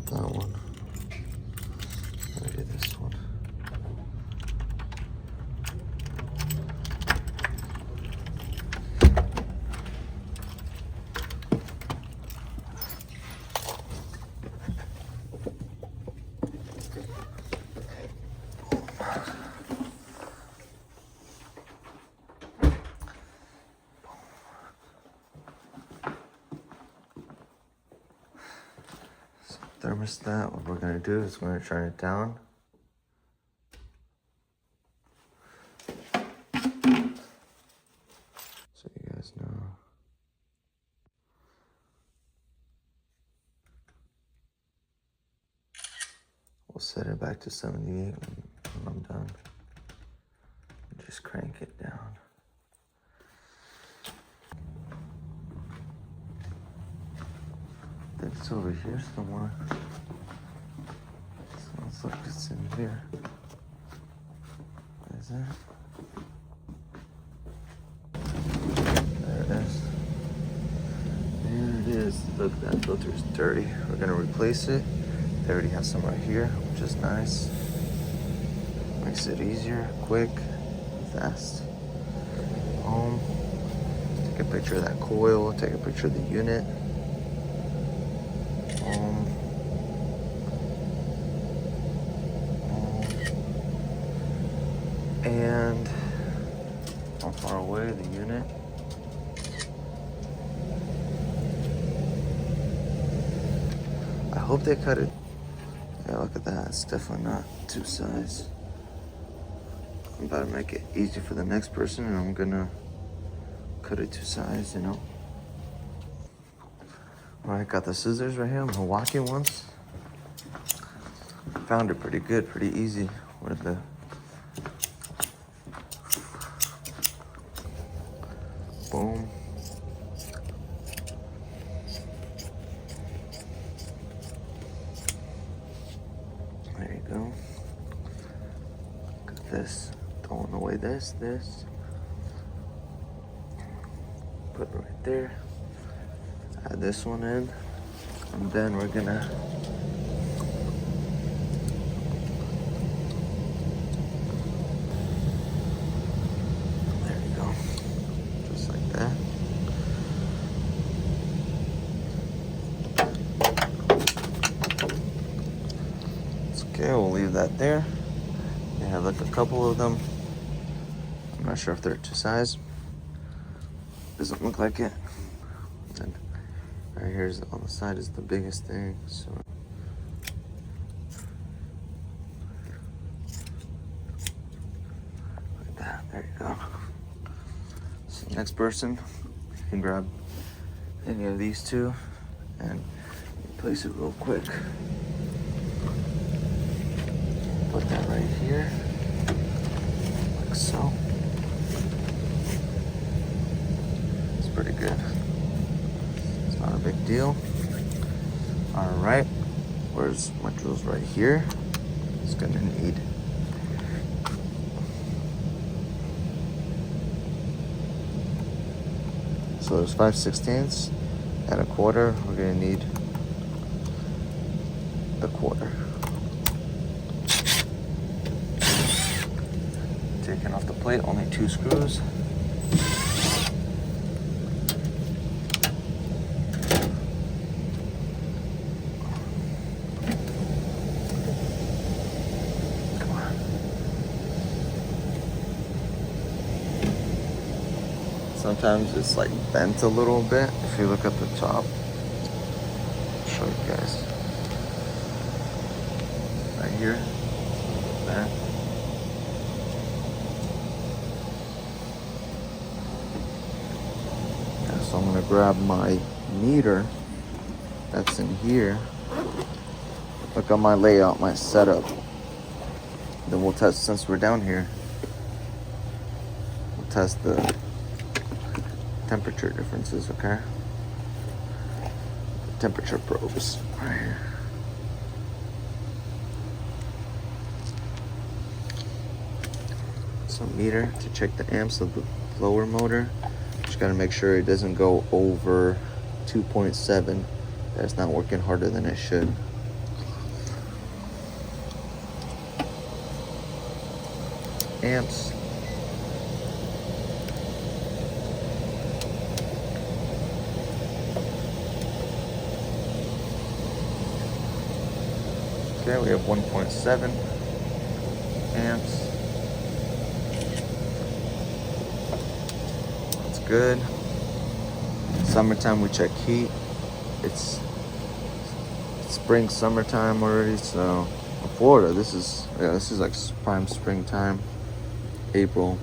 That one. Maybe this one. Thermostat, what we're gonna do is we're gonna turn it down. So you guys know. We'll set it back to 78 when I'm done. And just crank it down. I think it's over here somewhere. Sounds like it's in here. What is that? There it is. There it is. Look, that filter is dirty. We're gonna replace it. They already have some right here, which is nice. Makes it easier, quick, fast. Take a picture of that coil, take a picture of the unit. And how far away the unit? I hope they cut it. Yeah, look at that. It's definitely not 2 size. I'm about to make it easy for the next person, and I'm gonna cut it 2 size, you know. All right, got the scissors right here, Milwaukee ones. Found it pretty good, pretty easy with the boom. There you go. Look at this. Throwing away this. Put it right there. Add this one in. And then we're gonna okay, we'll leave that there. They have like a couple of them. I'm not sure if they're 2 size. Doesn't look like it. And right here's on the side is the biggest thing. So like that. There you go. So next person can grab any of these two and replace it real quick. Put that right here, like so. It's pretty good. It's not a big deal. All right, where's my drills? Right here. It's gonna need so there's 5/16 and a quarter. We're gonna need the quarter. Taking off the plate, only 2 screws. Come on. Sometimes it's like bent a little bit. If you look at the top, I'll show you guys. Right here, that. So I'm gonna grab my meter that's in here. Look at my layout, my setup. Then we'll test, since we're down here, we'll test the temperature differences, okay? Temperature probes right here. So meter to check the amps of the blower motor. Just gotta make sure it doesn't go over 2.7. That's not working harder than it should. amps. Okay, we have 1.7 amps. That's good. Summertime we check heat. It's spring, summertime already, so in Florida this is like prime springtime, April.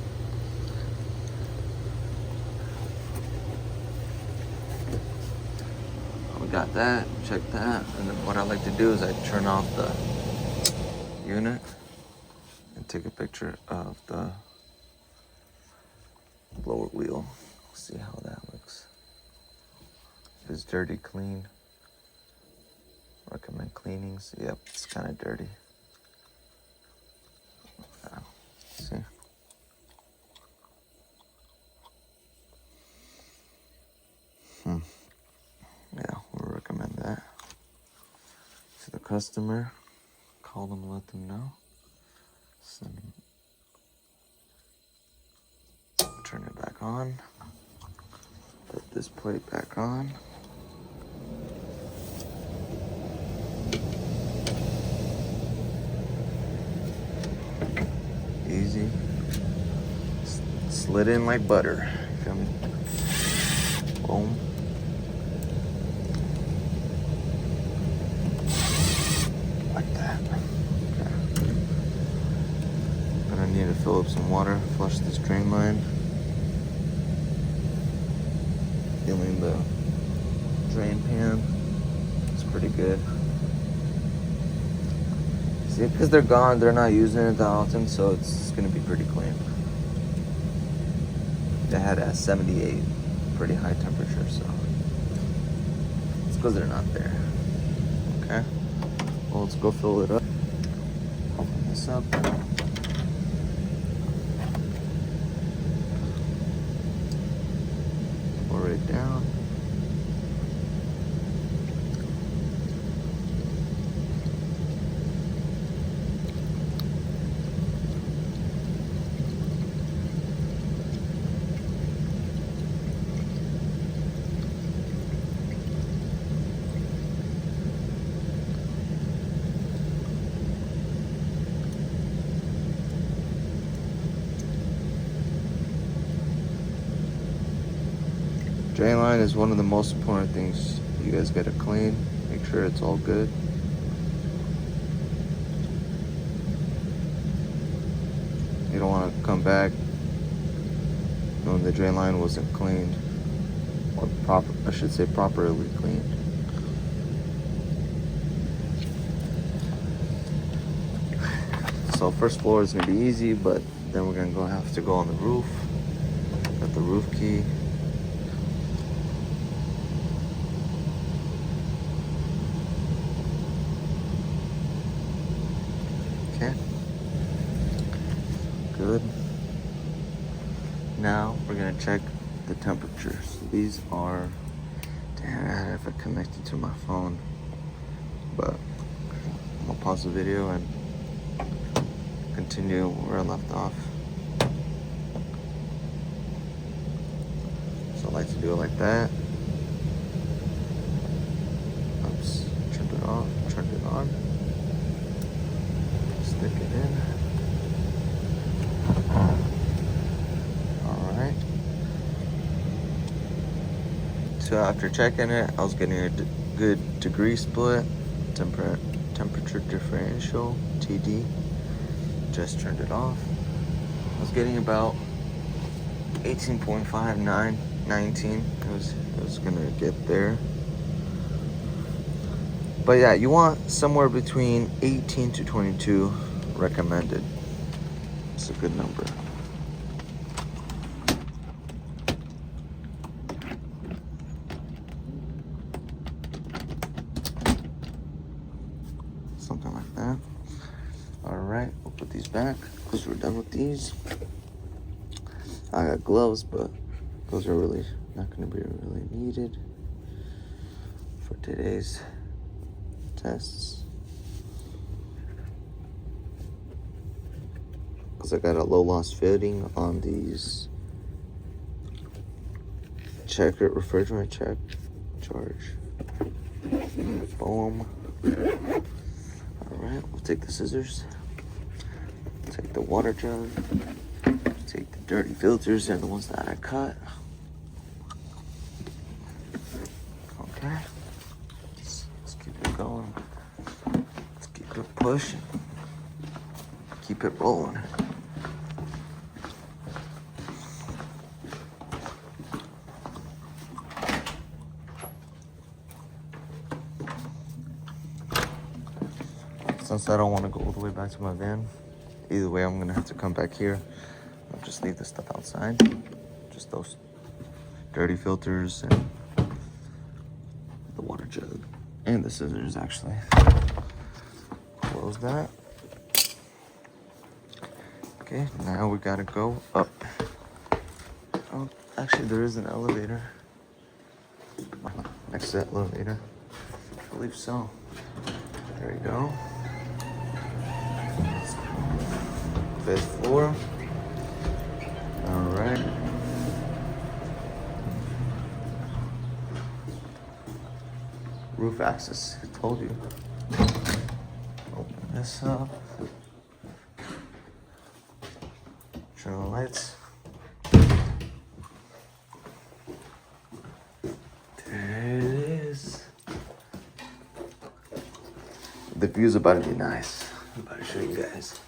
We got that, check that, and then what I like to do is I turn off the unit and take a picture of the blower wheel. See how that looks. If it's dirty, clean. Recommend cleanings. Yep, it's kind of dirty. See? Yeah, we'll recommend that to the customer. Call them, let them know. Send them. Turn it back on. Put this plate back on. Easy. Slid in like butter. You feel me? Boom. Like that. Okay. Gonna need to fill up some water, flush this drain line. Feeling the drain pan. It's pretty good. See, because they're gone, they're not using it that often, so it's gonna be pretty clean. They had it at 78, pretty high temperature, so it's because they're not there. Okay, well, let's go fill it up. Open this up. Pour it down. Drain line is one of the most important things you guys gotta clean. Make sure it's all good. You don't want to come back knowing the drain line wasn't cleaned, or properly cleaned. So first floor is gonna be easy, but then we're gonna have to go on the roof. Got the roof key. Okay. Good. Now we're gonna check the temperatures. These are, damn, I have it connected to my phone, but I'm gonna pause the video and continue where I left off. So I like to do it like that. Oops, turned it off, turned it on. Stick it in. Alright. So after checking it, I was getting a good degree split, temperature differential, TD. Just turned it off. I was getting about 18.5, 19. It was gonna get there. But yeah, you want somewhere between 18 to 22 recommended. It's a good number. Something like that. All right, we'll put these back because we're done with these. I got gloves, but those are really not going to be really needed for today's tests. because I got a low loss fitting on these check it, refrigerant check, charge. Boom. Alright, we'll take the scissors, take the water jug, take the dirty filters, they're the ones that I cut. Okay, let's keep it going. Let's keep it pushing. Keep it rolling. Since I don't want to go all the way back to my van, either way I'm gonna have to come back here. I'll just leave this stuff outside. Just those dirty filters and the water jug. And the scissors, actually. Close that. Okay, now we gotta go up. Oh, actually there is an elevator. Next to that elevator. I believe so. There we go. 5th floor. All right. Roof access, I told you. Open this up. Turn on the lights. There it is. The view's about to be nice. I'm about to show you guys.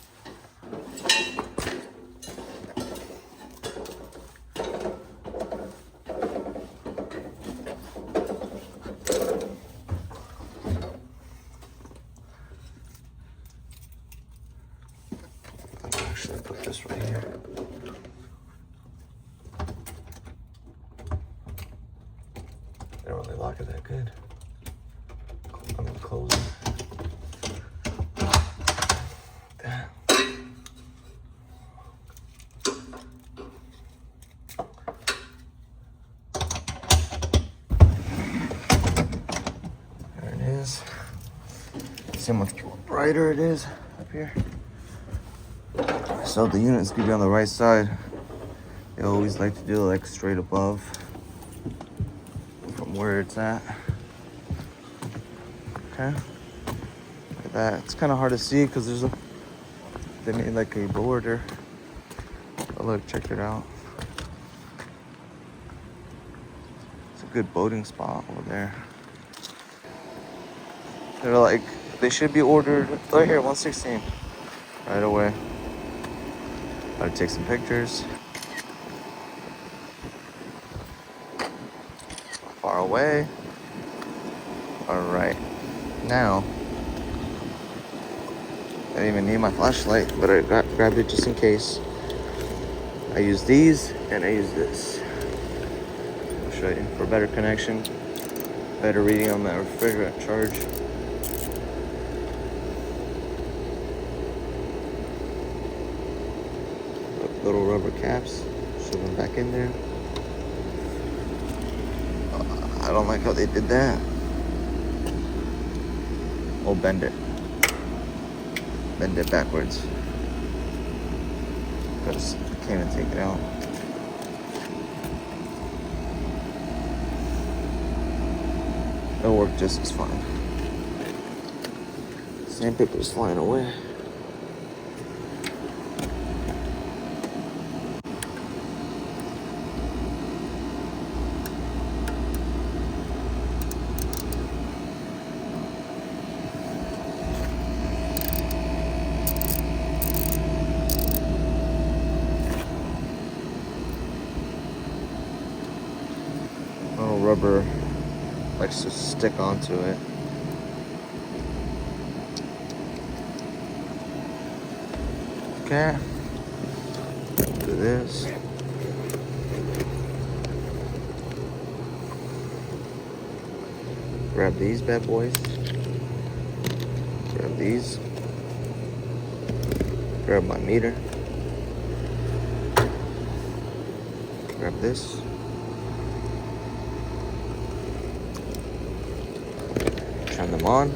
Actually, put this right here. They don't really lock it that good. I'm gonna close it. Damn. There it is. See how much brighter it is up here. So the unit's gonna be on the right side. They always like to do like straight above from where it's at. Okay, look at that. It's kind of hard to see because they made like a border. Oh look, check it out. It's a good boating spot over there. They're like, they should be ordered right here, 116, right away. Gotta take some pictures. Far away. All right, now I didn't even need my flashlight, but I grabbed it just in case. I use these and I use this. I'll show you for better connection, better reading on that refrigerant charge. Little rubber caps, shove them back in there. I don't like how they did that. Oh, bend it backwards because I can't even take it out. It'll work just as fine. Sandpaper is flying away. Little rubber likes to stick onto it. Okay, do this. Grab these bad boys. Grab these. Grab my meter. Grab this. Turn them on.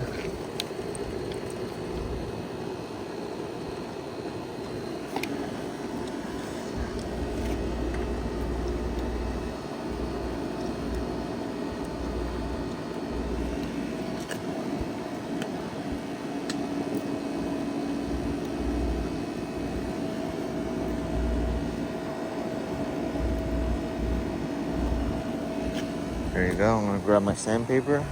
you go. I'm gonna grab my sandpaper.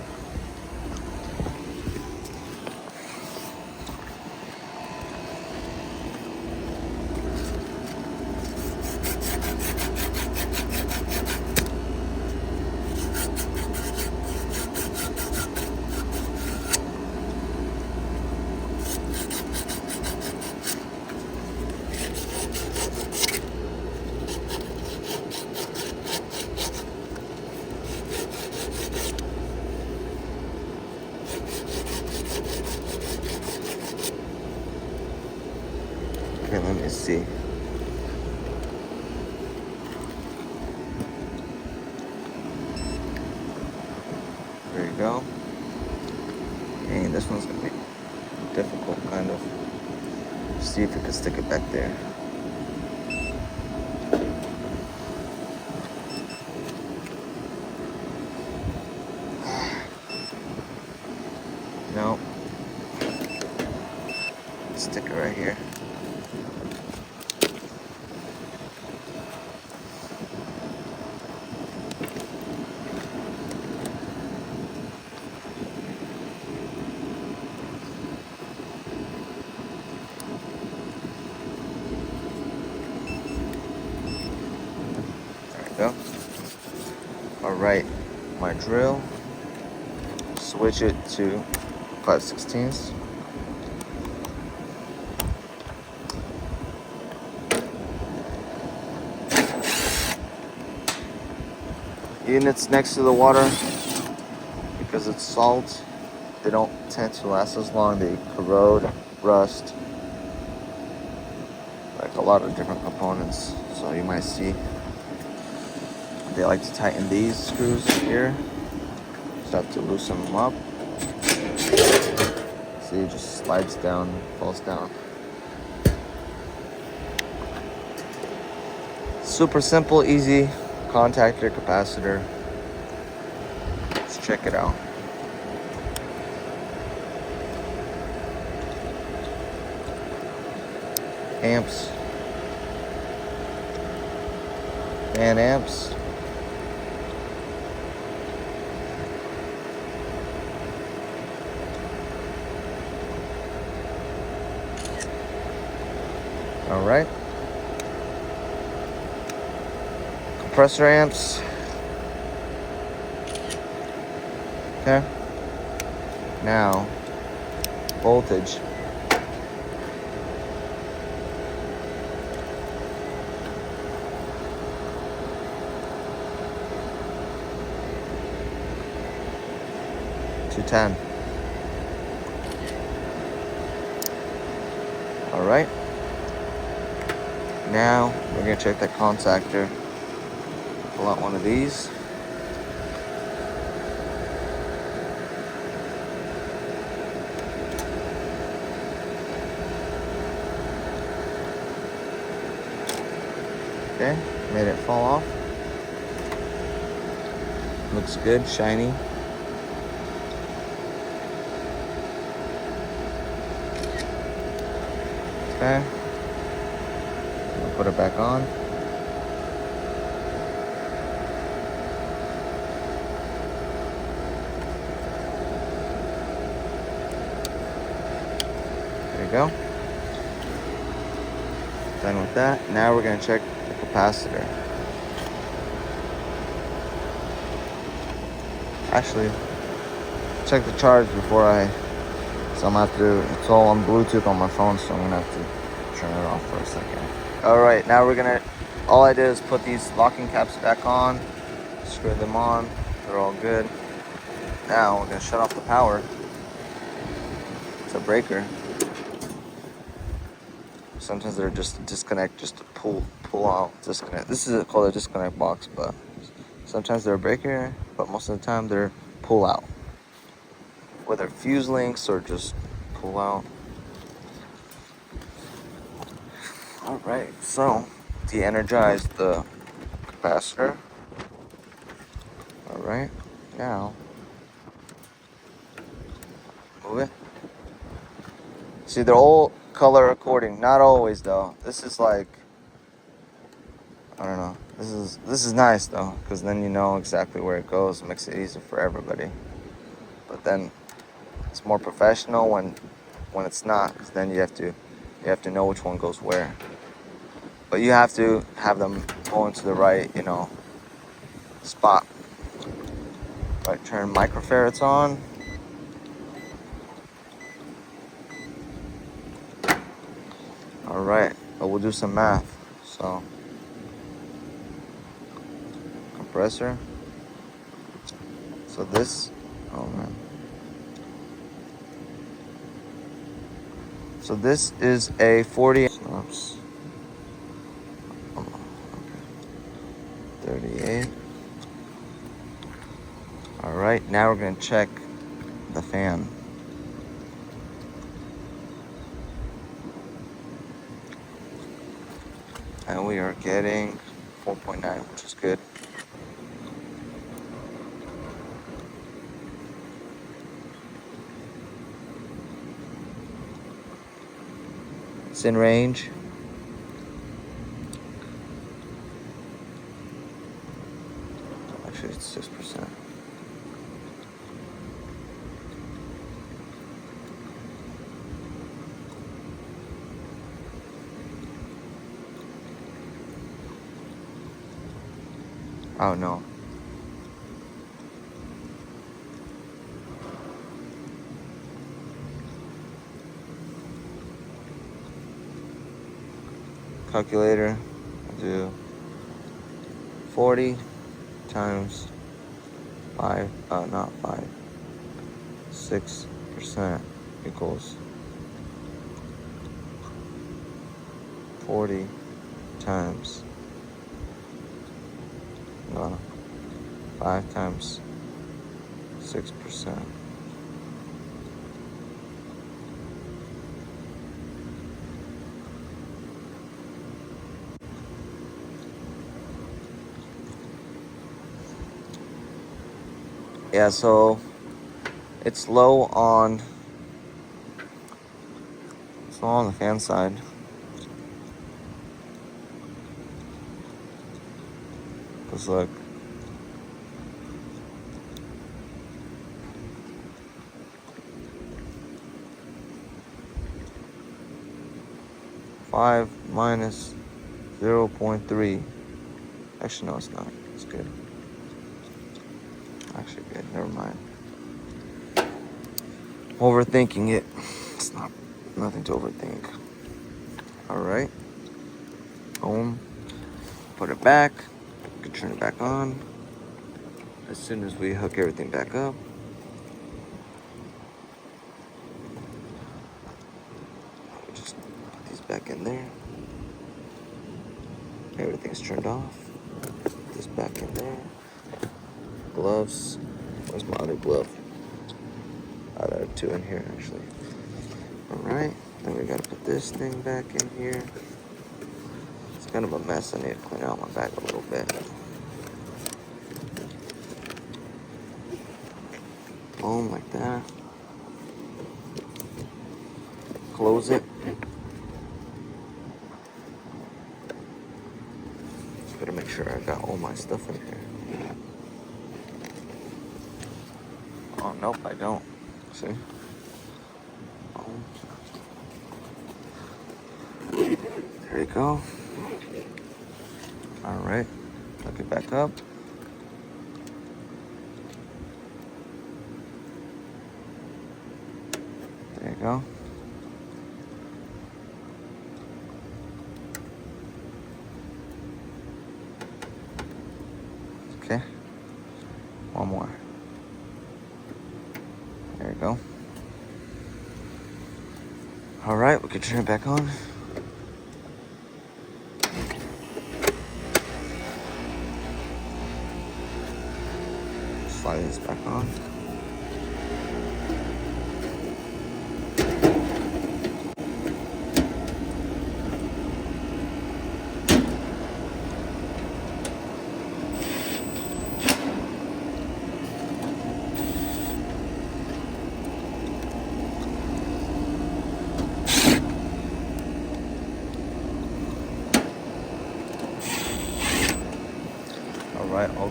Okay, let me see. There you go. And this one's gonna be difficult, kind of. See if we can stick it back there. No. Stick it right here. There we go. All right, my drill. Switch it to 5/16. Units next to the water, because it's salt, they don't tend to last as long. They corrode, rust, like a lot of different components. So you might see they like to tighten these screws here. Just have to loosen them up. See, it just slides down, falls down. Super simple, easy. Contact your capacitor. Let's check it out. Amps and amps. All right. Compressor amps. Okay. Now, voltage. $210. All right. Now we're gonna check that contactor. Pull out one of these. Okay, made it fall off. Looks good, shiny. Okay. I'll put it back on. There you go. Done with that. Now we're gonna check the capacitor. Actually, check the charge before so I'm gonna have to, it's all on Bluetooth on my phone, so I'm gonna have to turn it off for a second. All right, now all I did is put these locking caps back on, screw them on, they're all good. Now we're gonna shut off the power. It's a breaker. Sometimes they're just a disconnect, just to pull out, disconnect. This is called a disconnect box, but sometimes they're a breaker, but most of the time they're pull out. Whether fuse links or just pull out. All right, so de-energize the capacitor. All right, now move it. See, they're all color according, not always though. This is like, I don't know, This is nice though, because then you know exactly where it goes. It makes it easier for everybody. But then it's more professional when it's not, because then you have to know which one goes where. But you have to have them going to the right, spot. Right, turn microfarads on. All right, but we'll do some math. So, compressor. So this, oh man. So this is a 40. Oops. 38. All right, now we're gonna check the fan. And we are getting 4.9, which is good. It's in range. Actually, it's 6%. Oh no. Calculator. I'll do 40 times 5, not 5, 6% equals 40 times 5 times 6%. Yeah, so it's low on the fan side. Cause look, five minus 0.3. Actually, no, it's not. It's good. Actually, good. Never mind. Overthinking it. It's nothing to overthink. All right. Boom. Put it back. We can turn it back on as soon as we hook everything back up. We'll just put these back in there. Everything's turned off. Put this back in there. Gloves. Where's my other glove? Oh, there are 2 in here actually. All right. Then we gotta put this thing back in here. It's kind of a mess. I need to clean out my bag a little bit. Boom, like that. Close it. Just gotta make sure I got all my stuff in here. Oh, nope, I don't. See? Boom. There you go. All right, hook it back up. There you go. Okay, one more. There you go. All right, we can turn it back on. Slide this back on.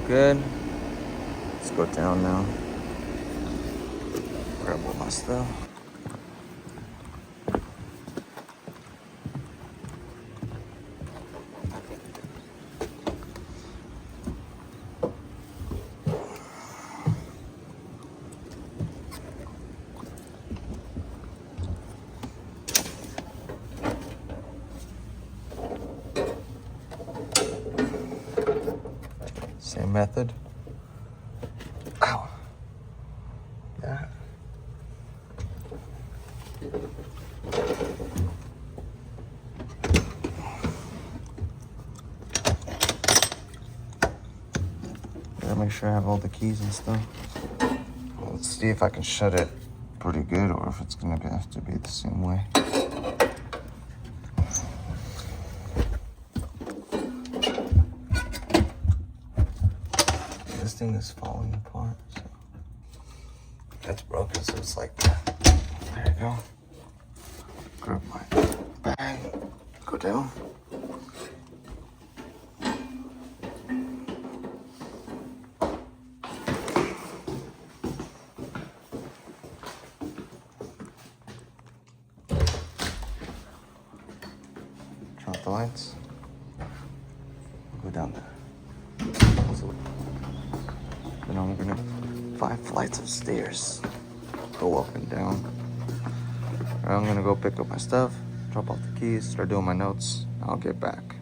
good. Let's go down now. Grab all my stuff. Same method. Ow. That. Gotta make sure I have all the keys and stuff. Let's see if I can shut it pretty good or if it's gonna have to be the same way. This thing is falling apart, so it's broken, so it's like that. There you go. Grab my bag, go down. Turn off the lights. Go down there. Then I'm gonna 5 flights of stairs. Go up and down. I'm gonna go pick up my stuff, drop off the keys, start doing my notes. I'll get back.